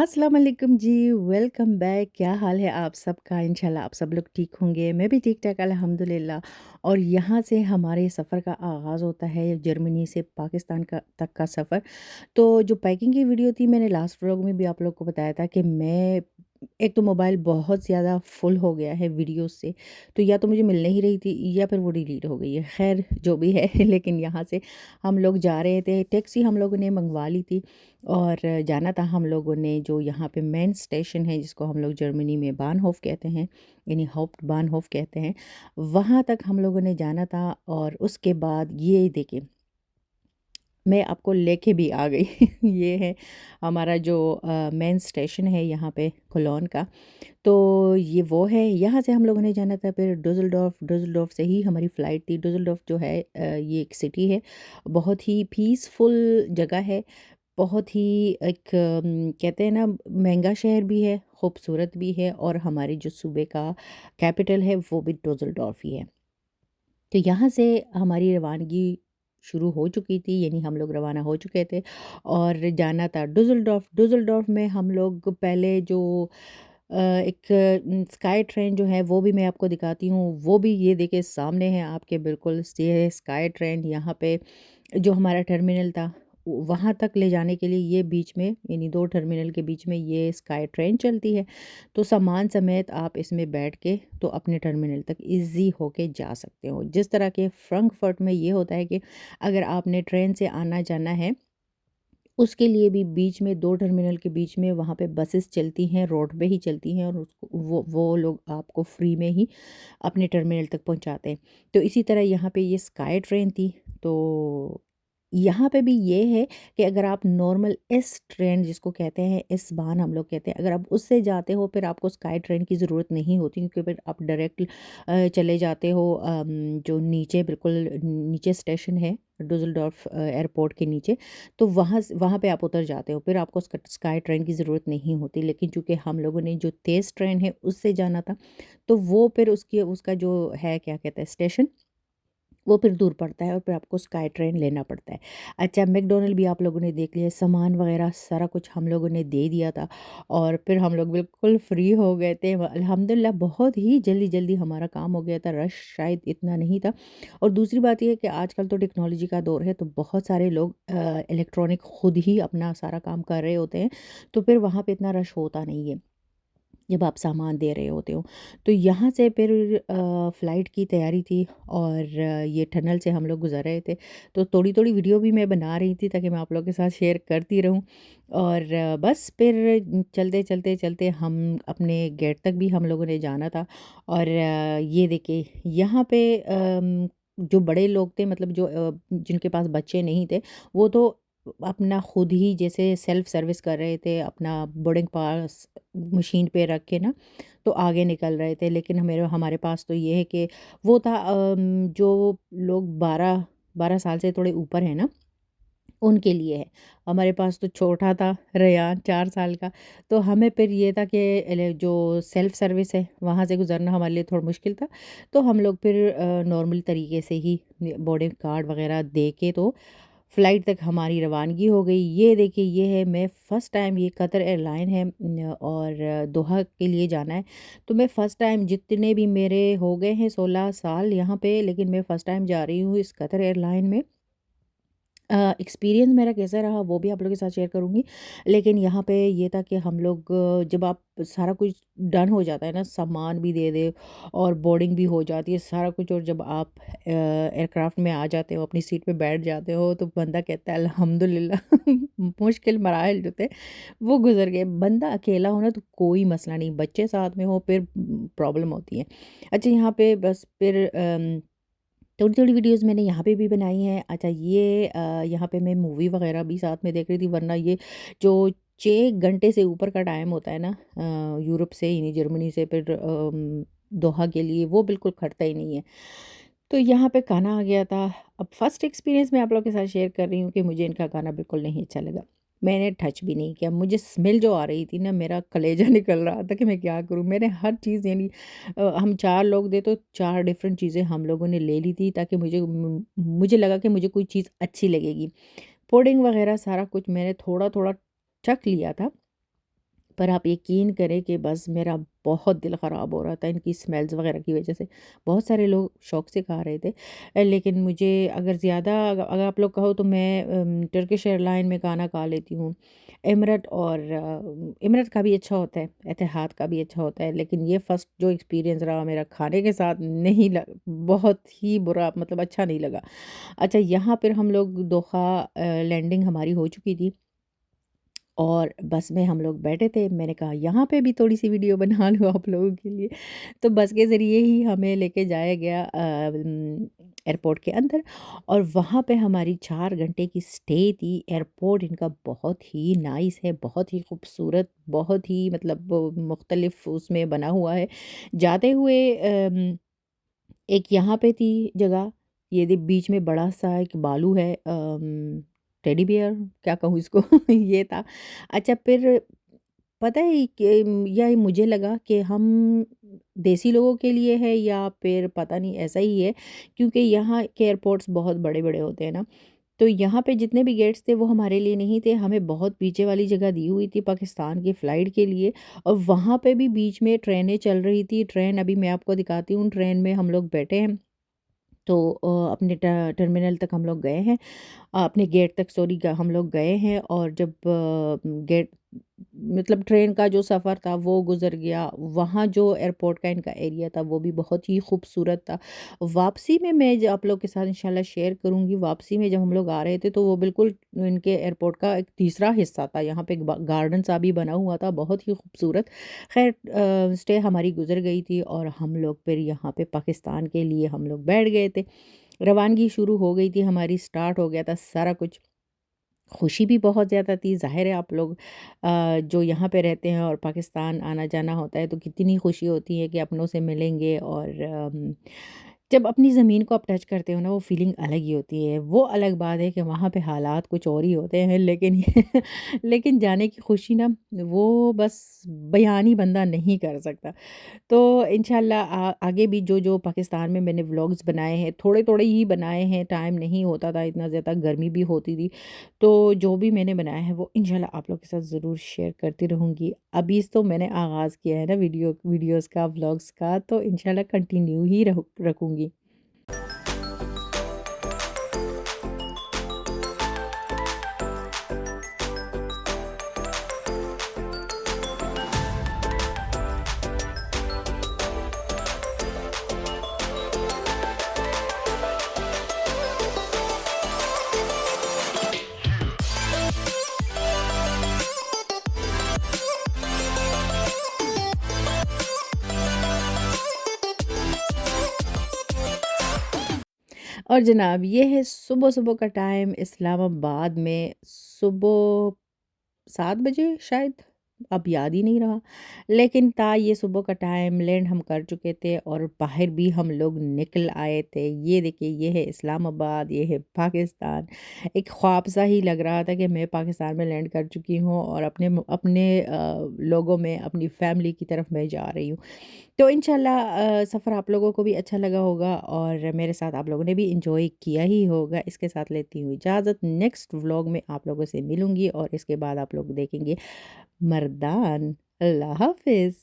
अस्सलाम वालेकुम जी, welcome back. क्या हाल है आप सबका? इंशाल्लाह आप सब लोग ठीक होंगे। मैं भी ठीक-ठाक अल्हम्दुलिल्लाह। और यहाँ से हमारे सफ़र का आगाज़ होता है जर्मनी से पाकिस्तान का तक का सफ़र। तो जो पैकिंग की वीडियो थी मैंने लास्ट व्लॉग में भी आप लोग को बताया था कि मैं एक तो मोबाइल बहुत ज़्यादा फुल हो गया है वीडियोस से, तो या तो मुझे मिल नहीं रही थी या फिर वो डिलीट हो गई है। ख़ैर जो भी है लेकिन यहाँ से हम लोग जा रहे थे, टैक्सी हम लोगों ने मंगवा ली थी और जाना था हम लोगों ने जो यहाँ पे मेन स्टेशन है जिसको हम लोग जर्मनी में बानहोफ कहते हैं, यानी हाउप्ट बानहोफ कहते हैं, वहाँ तक हम लोगों ने जाना था। और उसके बाद ये देखिए मैं आपको लेके भी आ गई ये है हमारा जो मेन स्टेशन है यहाँ पे कोलोन का। तो ये वो है, यहाँ से हम लोगों ने जाना था फिर डुसलडॉर्फ। डुसलडॉर्फ से ही हमारी फ़्लाइट थी। डुसलडॉर्फ जो है ये एक सिटी है, बहुत ही पीसफुल जगह है, बहुत ही एक कहते हैं ना महंगा शहर भी है, खूबसूरत भी है, और हमारे जो सूबे का कैपिटल है वो भी डुसलडॉर्फ ही है। तो यहाँ से हमारी रवानगी शुरू हो चुकी थी, यानी हम लोग रवाना हो चुके थे और जाना था डुसलडॉर्फ। डुसलडॉर्फ में हम लोग पहले जो एक स्काई ट्रेन जो है वो भी मैं आपको दिखाती हूँ। वो भी ये देखिए सामने है आपके, बिल्कुल ये है स्काई ट्रेन। यहाँ पे जो हमारा टर्मिनल था वहाँ तक ले जाने के लिए ये बीच में, यानी 2 टर्मिनल के बीच में ये स्काई ट्रेन चलती है। तो सामान समेत आप इसमें बैठ के तो अपने टर्मिनल तक ईज़ी होके जा सकते हो। जिस तरह के फ्रैंकफर्ट में ये होता है कि अगर आपने ट्रेन से आना-जाना है, उसके लिए भी बीच में 2 टर्मिनल के बीच में वहाँ पे बसेस चलती हैं, रोड पे ही चलती हैं, और उसको वो लोग आपको फ्री में ही अपने टर्मिनल तक पहुँचाते हैं। तो इसी तरह यहाँ पे ये स्काई ट्रेन थी। तो यहाँ पे भी ये है कि अगर आप नॉर्मल एस ट्रेन जिसको कहते हैं, एस बान हम लोग कहते हैं, अगर आप उससे जाते हो फिर आपको स्काई ट्रेन की ज़रूरत नहीं होती, क्योंकि फिर आप डायरेक्ट चले जाते हो जो नीचे बिल्कुल नीचे स्टेशन है डुसलडॉर्फ एयरपोर्ट के नीचे। तो वहाँ पे आप उतर जाते हो, फिर आपको स्काई ट्रेन की ज़रूरत नहीं होती। लेकिन चूँकि हम लोगों ने जो तेज़ ट्रेन है उससे जाना था, तो वो फिर उसका जो है क्या कहते हैं स्टेशन, वो फिर दूर पड़ता है और फिर आपको स्काई ट्रेन लेना पड़ता है। अच्छा, मैकडॉनल्ड भी आप लोगों ने देख लिया, सामान वगैरह सारा कुछ हम लोगों ने दे दिया था और फिर हम लोग बिल्कुल फ्री हो गए थे। अल्हम्दुलिल्लाह बहुत ही जल्दी-जल्दी हमारा काम हो गया था, रश शायद इतना नहीं था। और दूसरी बात ये है कि आजकल तो टेक्नोलॉजी का दौर है, तो बहुत सारे लोग इलेक्ट्रॉनिक खुद ही अपना सारा काम कर रहे होते हैं, तो फिर वहाँ पे इतना रश होता नहीं है जब आप सामान दे रहे होते हो। तो यहाँ से फिर फ़्लाइट की तैयारी थी और ये टनल से हम लोग गुज़र रहे थे। तो थोड़ी-थोड़ी वीडियो भी मैं बना रही थी ताकि मैं आप लोगों के साथ शेयर करती रहूँ। और बस फिर चलते हम अपने गेट तक भी हम लोगों ने जाना था। और ये देखिए यहाँ पे जो बड़े लोग थे, मतलब जो जिनके पास बच्चे नहीं थे, वो तो अपना खुद ही जैसे सेल्फ सर्विस कर रहे थे, अपना बोर्डिंग पास मशीन पे रख के ना तो आगे निकल रहे थे। लेकिन हमारे पास तो ये है कि वो था जो लोग 12 साल से थोड़े ऊपर हैं ना, उनके लिए है। हमारे पास तो छोटा था रेयान 4 साल का। तो हमें फिर ये था कि जो सेल्फ सर्विस है वहाँ से गुज़रना हमारे लिए थोड़ा मुश्किल था। तो हम लोग फिर नॉर्मल तरीके से ही बोर्डिंग कार्ड वग़ैरह दे के तो फ़्लाइट तक हमारी रवानगी हो गई। ये देखिए ये है, मैं फ़र्स्ट टाइम, ये कतर एयरलाइन है और दोहा के लिए जाना है। तो मैं फ़र्स्ट टाइम, जितने भी मेरे हो गए हैं 16 साल यहाँ पे, लेकिन मैं फ़र्स्ट टाइम जा रही हूँ इस कतर एयरलाइन में। एक्सपीरियंस मेरा कैसा रहा वो भी आप लोगों के साथ शेयर करूँगी। लेकिन यहाँ पे ये था कि हम लोग जब आप सारा कुछ डन हो जाता है ना, सामान भी दे दे और बोर्डिंग भी हो जाती है सारा कुछ, और जब आप एयरक्राफ्ट में आ जाते हो, अपनी सीट पे बैठ जाते हो, तो बंदा कहता है अल्हम्दुलिल्लाह मुश्किल मराहल जो थे वो गुजर गए। बंदा अकेला हो ना तो कोई मसला नहीं, बच्चे साथ में हो फिर प्रॉब्लम होती है। अच्छा, यहाँ पे बस फिर थोड़ी-थोड़ी वीडियोज़ मैंने यहाँ पे भी बनाई हैं। अच्छा, ये यहाँ पे मैं मूवी वग़ैरह भी साथ में देख रही थी, वरना ये जो 6 घंटे से ऊपर का टाइम होता है ना यूरोप से, यानी जर्मनी से फिर दोहा के लिए, वो बिल्कुल खटता ही नहीं है। तो यहाँ पे खाना आ गया था। अब फर्स्ट एक्सपीरियंस मैं आप लोगों के साथ शेयर कर रही हूँ कि मुझे इनका खाना बिल्कुल नहीं अच्छा लगा। मैंने टच भी नहीं किया, मुझे स्मेल जो आ रही थी ना, मेरा कलेजा निकल रहा था कि मैं क्या करूँ? मैंने हर चीज़, यानी हम 4 लोग थे तो 4 डिफरेंट चीज़ें हम लोगों ने ले ली थी, ताकि मुझे लगा कि मुझे कोई चीज़ अच्छी लगेगी। पुडिंग वग़ैरह सारा कुछ मैंने थोड़ा-थोड़ा चख लिया था। पर आप यकीन करें कि बस मेरा बहुत दिल ख़राब हो रहा था इनकी स्मेल्स वग़ैरह की वज़ह से। बहुत सारे लोग शौक से खा रहे थे। लेकिन मुझे अगर ज़्यादा अगर आप लोग कहो तो मैं टर्किश एयरलाइन में खाना खा लेती हूँ। एमिरेट और एमिरेट का भी अच्छा होता है, एतिहाद का भी अच्छा होता है, लेकिन ये फ़र्स्ट जो एक्सपीरियंस रहा मेरा खाने के साथ नहीं ल बहुत ही बुरा, मतलब अच्छा नहीं लगा। अच्छा, यहाँ पर हम लोग दोहा लैंडिंग हमारी हो चुकी थी और बस में हम लोग बैठे थे। मैंने कहा यहाँ पे भी थोड़ी-सी वीडियो बना लूँ आप लोगों के लिए। तो बस के ज़रिए ही हमें लेके जाया गया एयरपोर्ट के अंदर, और वहाँ पे हमारी 4 घंटे की स्टे थी। एयरपोर्ट इनका बहुत ही नाइस है, बहुत ही खूबसूरत, बहुत ही मतलब मुख्तलिफ़ उसमें बना हुआ है। जाते हुए एक यहाँ पे थी जगह, ये बीच में बड़ा-सा एक बालू है, टेडी बियर क्या कहूँ इसको ये था। अच्छा, फिर पता है कि या मुझे लगा कि हम देसी लोगों के लिए है या फिर पता नहीं ऐसा ही है, क्योंकि यहाँ के एयरपोर्ट्स बहुत बड़े-बड़े होते हैं ना, तो यहाँ पे जितने भी गेट्स थे वो हमारे लिए नहीं थे, हमें बहुत पीछे वाली जगह दी हुई थी पाकिस्तान की फ़्लाइट के लिए। और वहाँ पे भी बीच में ट्रेनें चल रही थी। ट्रेन अभी मैं आपको दिखाती हूँ, ट्रेन में हम लोग बैठे हैं। तो अपने टर्मिनल तक हम लोग गए हैं, अपने गेट तक सॉरी हम लोग गए हैं, और जब गेट मतलब ट्रेन का जो सफ़र था वो गुज़र गया, वहाँ जो एयरपोर्ट का इनका एरिया था वो भी बहुत ही खूबसूरत था। वापसी में मैं आप लोग के साथ इंशाल्लाह शेयर करूँगी। वापसी में जब हम लोग आ रहे थे तो वो बिल्कुल इनके एयरपोर्ट का एक तीसरा हिस्सा था, यहाँ पे एक गार्डन सा भी बना हुआ था, बहुत ही खूबसूरत। खैर स्टे हमारी गुज़र गई थी और हम लोग फिर यहाँ पे पाकिस्तान के लिए हम लोग बैठ गए थे। रवानगी शुरू हो गई थी हमारी, स्टार्ट हो गया था सारा कुछ। खुशी भी बहुत ज़्यादा थी, ज़ाहिर है आप लोग जो यहाँ पे रहते हैं और पाकिस्तान आना-जाना होता है तो कितनी खुशी होती है कि अपनों से मिलेंगे, और जब अपनी ज़मीन को आप टच करते हो ना, वो फीलिंग अलग ही होती है। वो अलग बात है कि वहाँ पे हालात कुछ और ही होते हैं, लेकिन लेकिन जाने की खुशी ना, वो बस बयान ही बंदा नहीं कर सकता। तो इंशाल्लाह आगे भी जो पाकिस्तान में मैंने व्लॉग्स बनाए हैं, थोड़े-थोड़े ही बनाए हैं, टाइम नहीं होता था इतना ज़्यादा, गर्मी भी होती थी। तो जो भी मैंने बनाया है वो इंशाल्लाह आप लोग के साथ ज़रूर शेयर करती रहूँगी। अभी तो मैंने आगाज़ किया है ना वीडियोज़ का, व्लॉग्स का, तो इंशाल्लाह कंटिन्यू ही रखूँगी। और जनाब ये है सुबह-सुबह का टाइम इस्लामाबाद में, सुबह 7 बजे शायद, अब याद ही नहीं रहा। लेकिन था ये सुबह का टाइम, लैंड हम कर चुके थे और बाहर भी हम लोग निकल आए थे। ये देखिए, ये है इस्लामाबाद, ये है पाकिस्तान। एक ख्वाब सा ही लग रहा था कि मैं पाकिस्तान में लैंड कर चुकी हूँ और अपने लोगों में, अपनी फैमिली की तरफ मैं जा रही हूँ। तो इंशाल्लाह सफ़र आप लोगों को भी अच्छा लगा होगा और मेरे साथ आप लोगों ने भी एंजॉय किया ही होगा। इसके साथ लेती हूँ इजाज़त। नेक्स्ट व्लॉग में आप लोगों से मिलूँगी और इसके बाद आप लोग देखेंगे मर्दान। अल्लाह हाफ़िज़।